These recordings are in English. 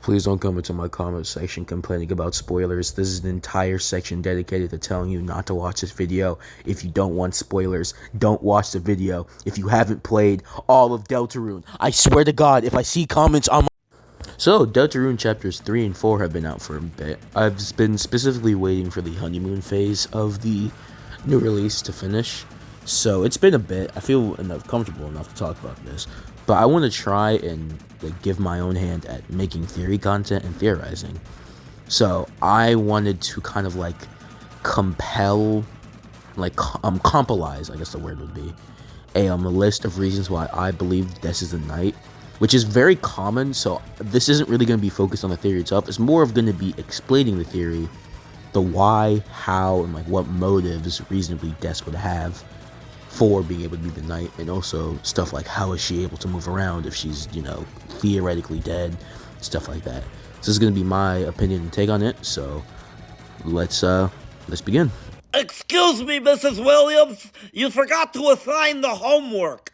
Please don't come into my comment section complaining about spoilers. This is an entire section dedicated to telling you not to watch this video. If you don't want spoilers, don't watch the video. If you haven't played all of Deltarune, I swear to God, if I see comments on my... So, Deltarune chapters 3 and 4 have been out for a bit. I've been specifically waiting for the honeymoon phase of the new release to finish. So, it's been a bit. I feel comfortable enough to talk about this. But I want to try and give my own hand at making theory content and theorizing. So I wanted to kind of compile, compilize, I guess the word would be, a list of reasons why I believe DESS is the knight, which is very common. So this isn't really going to be focused on the theory itself. It's more of going to be explaining the theory, the why, how, and what motives reasonably DESS would have for being able to be the knight, and also stuff like how is she able to move around if she's, theoretically dead, stuff like that. So this is going to be my opinion and take on it, so let's begin. Excuse me, Mrs. Williams, you forgot to assign the homework.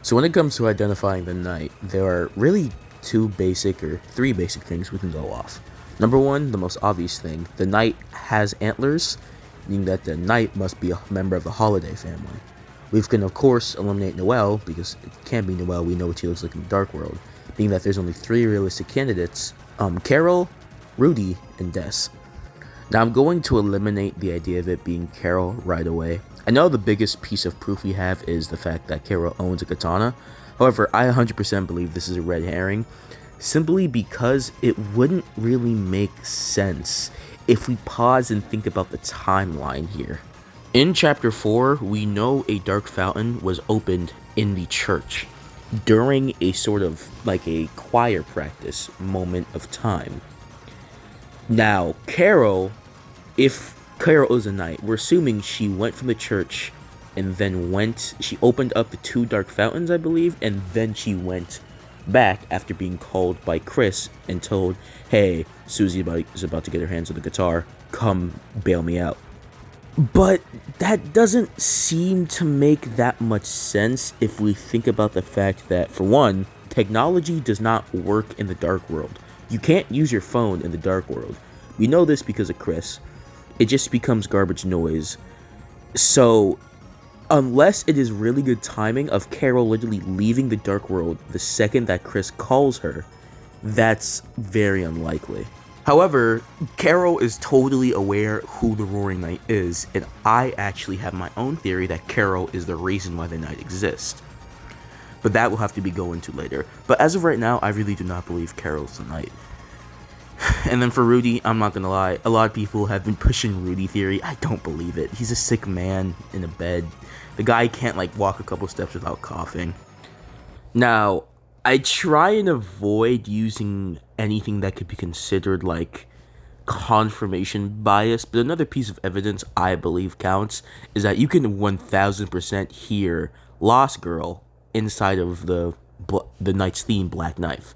So when it comes to identifying the knight, there are really three basic things we can go off. Number one, the most obvious thing, the knight has antlers, meaning that the knight must be a member of the Holiday family. We can, of course, eliminate Noelle, because it can't be Noelle, we know what she looks like in the Dark World, being that there's only 3 realistic candidates, Carol, Rudy, and DESS. Now, I'm going to eliminate the idea of it being Carol right away. I know the biggest piece of proof we have is the fact that Carol owns a katana. However, I 100% believe this is a red herring, simply because it wouldn't really make sense if we pause and think about the timeline here. In chapter 4, we know a dark fountain was opened in the church during a sort of a choir practice moment of time. Now, Carol, if Carol is a knight, we're assuming she went from the church and then she opened up the 2 dark fountains, I believe, and then she went back after being called by Chris and told, hey, Susie is about to get her hands on the guitar, come bail me out. But that doesn't seem to make that much sense if we think about the fact that, for one, technology does not work in the Dark World. You can't use your phone in the Dark World. We know this because of Chris. It just becomes garbage noise. So unless it is really good timing of Carol literally leaving the Dark World the second that Chris calls her, that's very unlikely. However, Carol is totally aware who the Roaring Knight is, and I actually have my own theory that Carol is the reason why the knight exists. But that will have to be go into later. But as of right now, I really do not believe Carol's the knight. And then for Rudy, I'm not gonna lie, a lot of people have been pushing Rudy theory. I don't believe it. He's a sick man in a bed. The guy can't walk a couple steps without coughing. Now, I try and avoid using anything that could be considered confirmation bias, but another piece of evidence I believe counts is that you can 1000% hear Lost Girl inside of the Knight's theme, Black Knife.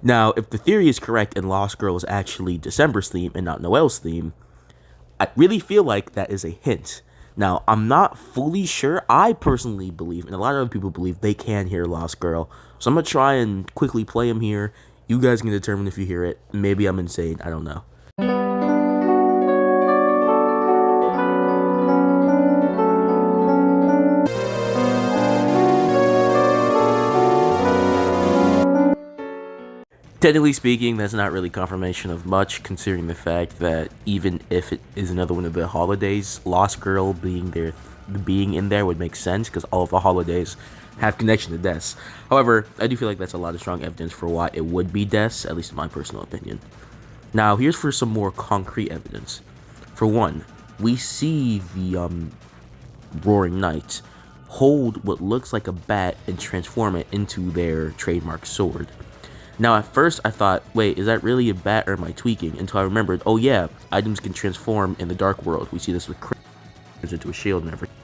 Now, if the theory is correct and Lost Girl is actually December's theme and not Noelle's theme, I really feel like that is a hint. Now, I'm not fully sure. I personally believe, and a lot of other people believe, they can hear Lost Girl. So I'm going to try and quickly play them here. You guys can determine if you hear it. Maybe I'm insane. I don't know. Technically speaking, that's not really confirmation of much, considering the fact that even if it is another one of the holidays, Lost Girl being in there would make sense, because all of the holidays have connection to DESS. However, I do feel like that's a lot of strong evidence for why it would be DESS, at least in my personal opinion. Now, here's for some more concrete evidence. For one, we see the Roaring Knight hold what looks like a bat and transform it into their trademark sword. Now, at first, I thought, wait, is that really a bat or am I tweaking? Until I remembered, oh yeah, items can transform in the Dark World. We see this with Chris, turns into a shield and everything.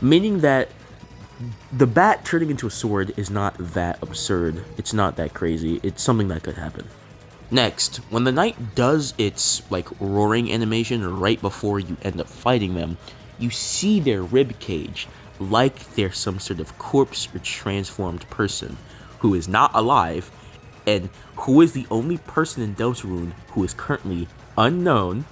Meaning that the bat turning into a sword is not that absurd. It's not that crazy. It's something that could happen. Next, when the knight does its roaring animation right before you end up fighting them, you see their rib cage like they're some sort of corpse or transformed person who is not alive And who is the only person in Deltarune who is currently unknown?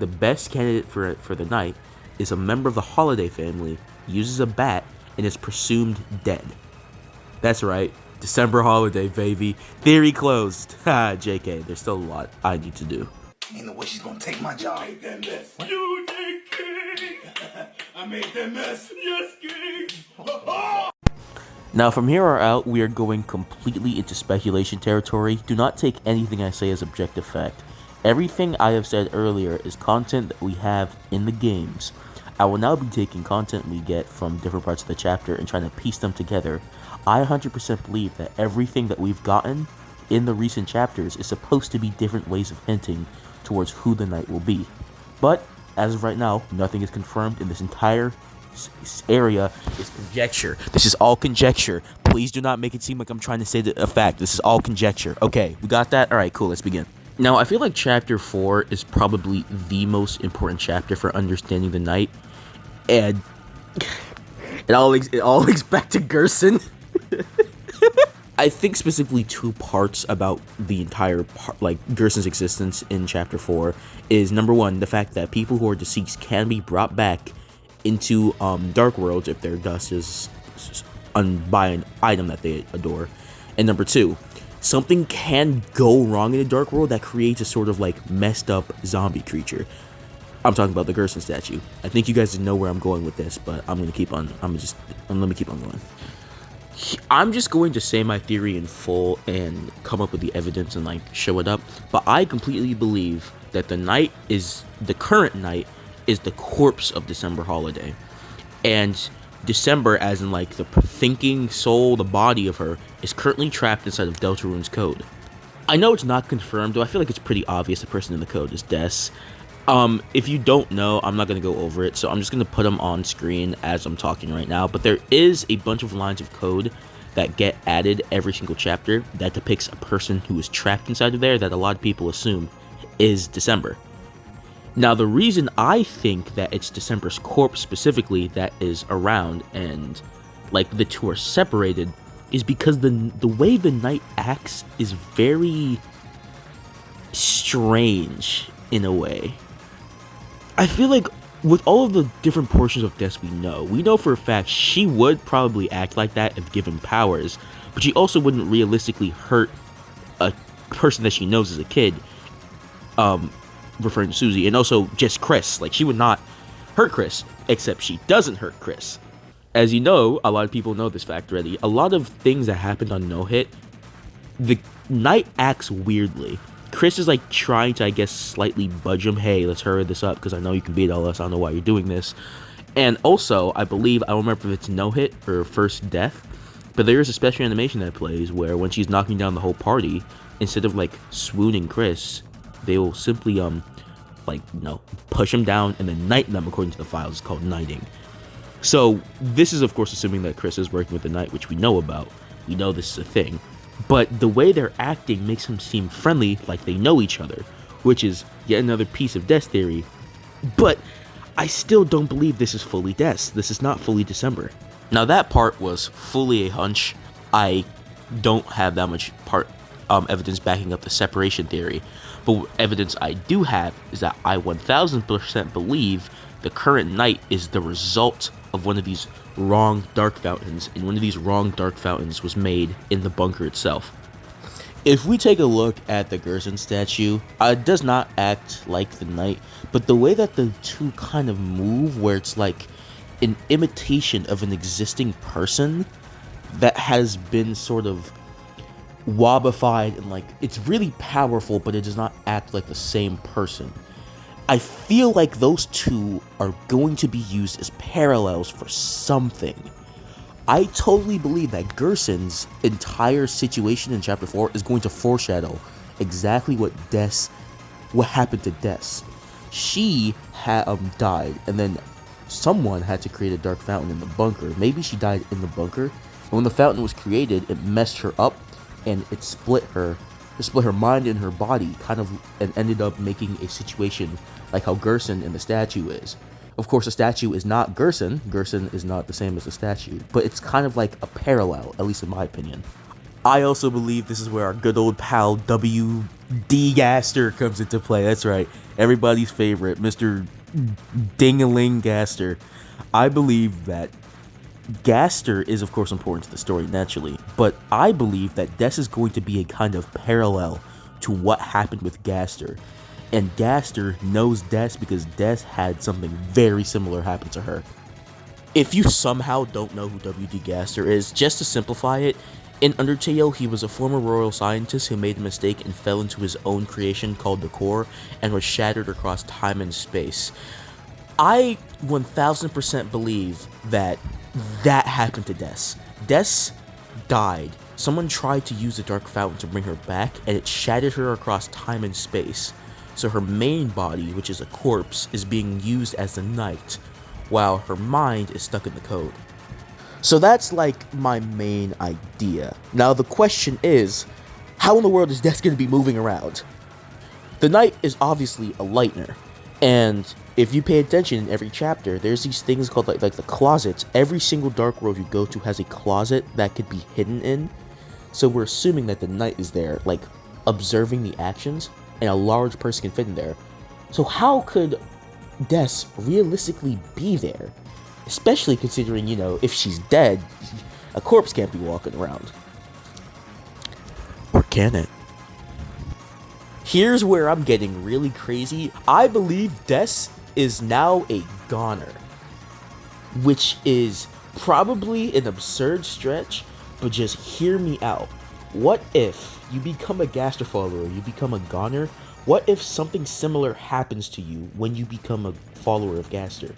The best candidate for the night is a member of the Holiday family, uses a bat, and is presumed dead. That's right, December Holiday, baby. Theory closed. Ha, JK, there's still a lot I need to do. Ain't no way she's gonna take my job. I made that mess. What? You did, King. I made that mess. Yes, King. Now, from here on out, we are going completely into speculation territory. Do not take anything I say as objective fact. Everything I have said earlier is content that we have in the games. I will now be taking content we get from different parts of the chapter and trying to piece them together. I 100% believe that everything that we've gotten in the recent chapters is supposed to be different ways of hinting towards who the knight will be. But, as of right now, nothing is confirmed in this entire area is conjecture. This is all conjecture. Please do not make it seem like I'm trying to say a fact. This is all conjecture. Okay, we got that? Alright, cool, let's begin. Now, I feel like Chapter 4 is probably the most important chapter for understanding the knight. And it all links back to Gerson. I think specifically two parts about the entire Gerson's existence in Chapter 4 is, number one, the fact that people who are deceased can be brought back into Dark Worlds if their dust is by an item that they adore. And number two, something can go wrong in a Dark World that creates a sort of messed up zombie creature. I'm talking about the Gerson statue. I think you guys know where I'm going with this, but let me keep on going. I'm just going to say my theory in full and come up with the evidence and show it up. But I completely believe that the current knight is the corpse of December Holiday. And December, as in the thinking soul, the body of her, is currently trapped inside of Deltarune's code. I know it's not confirmed, though I feel like it's pretty obvious the person in the code is DESS. If you don't know, I'm not going to go over it, so I'm just going to put them on screen as I'm talking right now. But there is a bunch of lines of code that get added every single chapter that depicts a person who is trapped inside of there that a lot of people assume is December. Now, the reason I think that it's December's corpse specifically that is around and the two are separated is because the way the knight acts is very strange in a way. I feel like with all of the different portions of DESS we know for a fact she would probably act like that if given powers, but she also wouldn't realistically hurt a person that she knows as a kid, referring to Susie, and also just Chris. She would not hurt Chris, except she doesn't hurt Chris. As you know, a lot of people know this fact already, a lot of things that happened on No Hit, the knight acts weirdly. Chris is trying to, I guess, slightly budge him. Hey, let's hurry this up because I know you can beat all us. I don't know why you're doing this. And also, I don't remember if it's No Hit or First Death, but there is a special animation that plays where when she's knocking down the whole party, instead of swooning Chris, they will simply push him down and then knight them according to the files. It's called knighting. So this is of course assuming that Chris is working with the knight, which we know about. We know this is a thing. But the way they're acting makes them seem friendly, like they know each other, which is yet another piece of DESS theory. But I still don't believe this is fully DESS. This is not fully December. Now that part was fully a hunch. I don't have that much evidence backing up the separation theory. But evidence I do have is that I 1000% believe the current knight is the result of one of these wrong dark fountains, and one of these wrong dark fountains was made in the bunker itself. If we take a look at the Gerson statue, it does not act like the knight, but the way that the two kind of move, where it's an imitation of an existing person that has been sort of wobified, and it's really powerful, but it does not act like the same person. I feel like those two are going to be used as parallels for something. I totally believe that Gerson's entire situation in Chapter 4 is going to foreshadow exactly what happened to DESS. She had died, and then someone had to create a dark fountain in the bunker. Maybe she died in the bunker, and when the fountain was created, it messed her up, and it split her mind and her body, and ended up making a situation like how Gerson in the statue is. Of course, the statue is not Gerson. Gerson is not the same as the statue, but it's kind of like a parallel, at least in my opinion. I also believe this is where our good old pal W.D. Gaster comes into play. That's right, everybody's favorite, Mr. Ding-a-ling Gaster. I believe that Gaster is, of course, important to the story, naturally, but I believe that DESS is going to be a kind of parallel to what happened with Gaster. And Gaster knows DESS because DESS had something very similar happen to her. If you somehow don't know who W.D. Gaster is, just to simplify it, in Undertale, he was a former royal scientist who made a mistake and fell into his own creation called the Core, and was shattered across time and space. I 1000% believe that happened to DESS. DESS died. Someone tried to use the Dark Fountain to bring her back, and it shattered her across time and space. So her main body, which is a corpse, is being used as the Knight, while her mind is stuck in the code. So that's like my main idea. Now the question is, how in the world is DESS going to be moving around? The Knight is obviously a lightener, and if you pay attention in every chapter, there's these things called like the closets. Every single Dark World you go to has a closet that could be hidden in. So we're assuming that the Knight is there, like observing the actions, and a large person can fit in there. So how could DESS realistically be there? Especially considering, you know, if she's dead, a corpse can't be walking around. Or can it? Here's where I'm getting really crazy. I believe DESS is now a goner, which is probably an absurd stretch, but just hear me out. What if you become a Gaster follower, you become a goner? What if something similar happens to you when you become a follower of Gaster?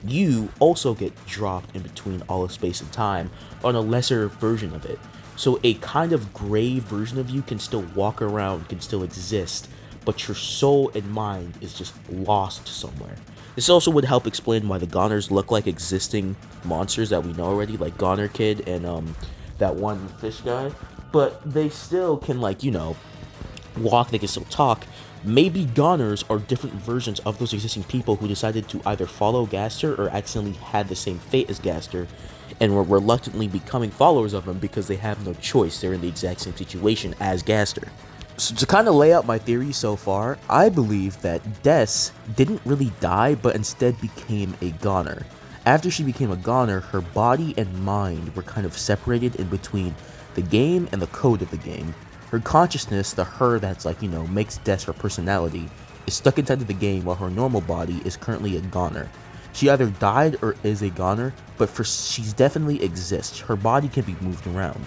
You also get dropped in between all of space and time on a lesser version of it. So a kind of gray version of you can still walk around, can still exist, but your soul and mind is just lost somewhere. This also would help explain why the Goners look like existing monsters that we know already, like Goner Kid and that one fish guy. But they still can, like, you know, walk, they can still talk. Maybe Goners are different versions of those existing people who decided to either follow Gaster or accidentally had the same fate as Gaster and were reluctantly becoming followers of him because they have no choice. They're in the exact same situation as Gaster. So to kind of lay out my theory so far, I believe that DESS didn't really die but instead became a goner. After she became a goner, her body and mind were kind of separated in between the game and the code of the game. Her consciousness, the her that's like, you know, makes DESS her personality, is stuck inside of the game while her normal body is currently a goner. She either died or is a goner, but she's definitely exists. Her body can be moved around.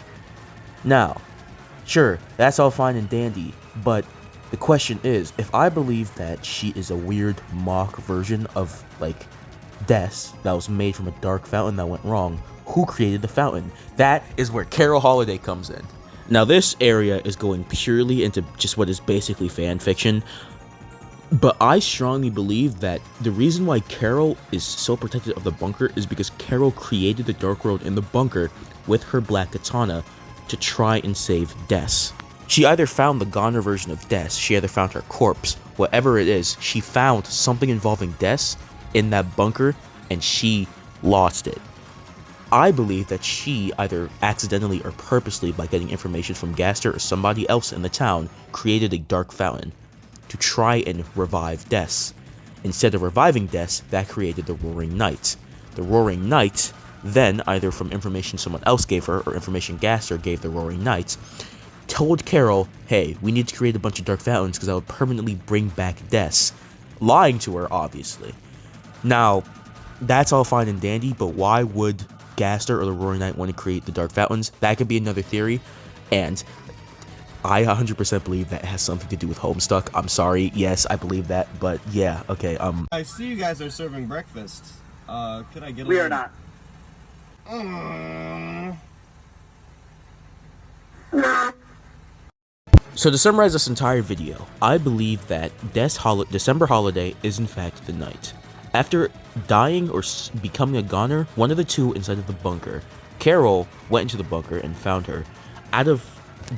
Now, sure, that's all fine and dandy, but the question is, if I believe that she is a weird mock version of, like, DESS that was made from a dark fountain that went wrong, who created the fountain? That is where Carol Holiday comes in. Now this area is going purely into just what is basically fan fiction, but I strongly believe that the reason why Carol is so protected of the bunker is because Carol created the Dark World in the bunker with her black katana to try and save DESS. She either found the goner version of DESS, she either found her corpse, whatever it is, she found something involving DESS in that bunker and she lost it. I believe that she, either accidentally or purposely by getting information from Gaster or somebody else in the town, created a dark fountain to try and revive DESS. Instead of reviving DESS, that created the Roaring Knight. The Roaring Knight then, either from information someone else gave her or information Gaster gave the Roaring Knight, told Carol, hey, we need to create a bunch of dark fountains because that would permanently bring back DESS. Lying to her, obviously. Now, that's all fine and dandy, but why would Gaster or the Roaring Knight want to create the dark fountains? That could be another theory, and I 100% believe that has something to do with Homestuck. I'm sorry, yes, I believe that, but yeah, okay, I see you guys are serving breakfast. Could I get a We little... are not. So to summarize this entire video, I believe that December Holiday is in fact the Knight. After dying or becoming a goner, one of the two inside of the bunker, Carol went into the bunker and found her. Out of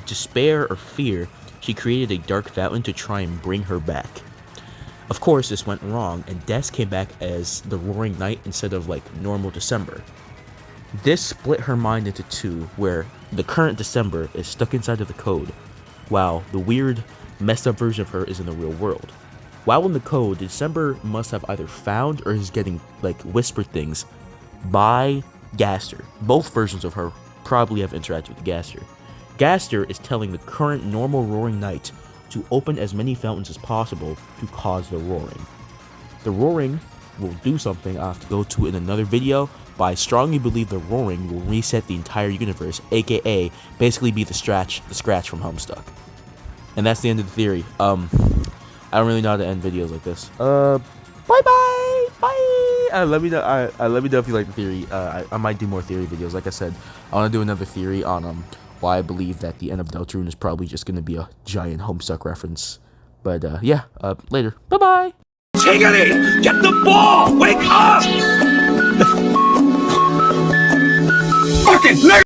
despair or fear, she created a dark fountain to try and bring her back. Of course, this went wrong, and DESS came back as the Roaring Knight instead of, like, normal December. This split her mind into two, where the current December is stuck inside of the code, while the weird, messed up version of her is in the real world. While in the code, December must have either found or is getting, like, whispered things by Gaster. Both versions of her probably have interacted with Gaster. Gaster is telling the current normal roaring knight to open as many fountains as possible to cause the roaring. The roaring will do something I have to go to in another video, but I strongly believe the roaring will reset the entire universe, aka basically be the scratch from Homestuck. And that's the end of the theory. I don't really know how to end videos like this. Bye. Let me know if you like the theory. I might do more theory videos. Like I said, I want to do another theory on why I believe that the end of Deltarune is probably just gonna be a giant Homestuck reference. But yeah, later. Bye. Tiggity! Get the ball! Wake up! Fucking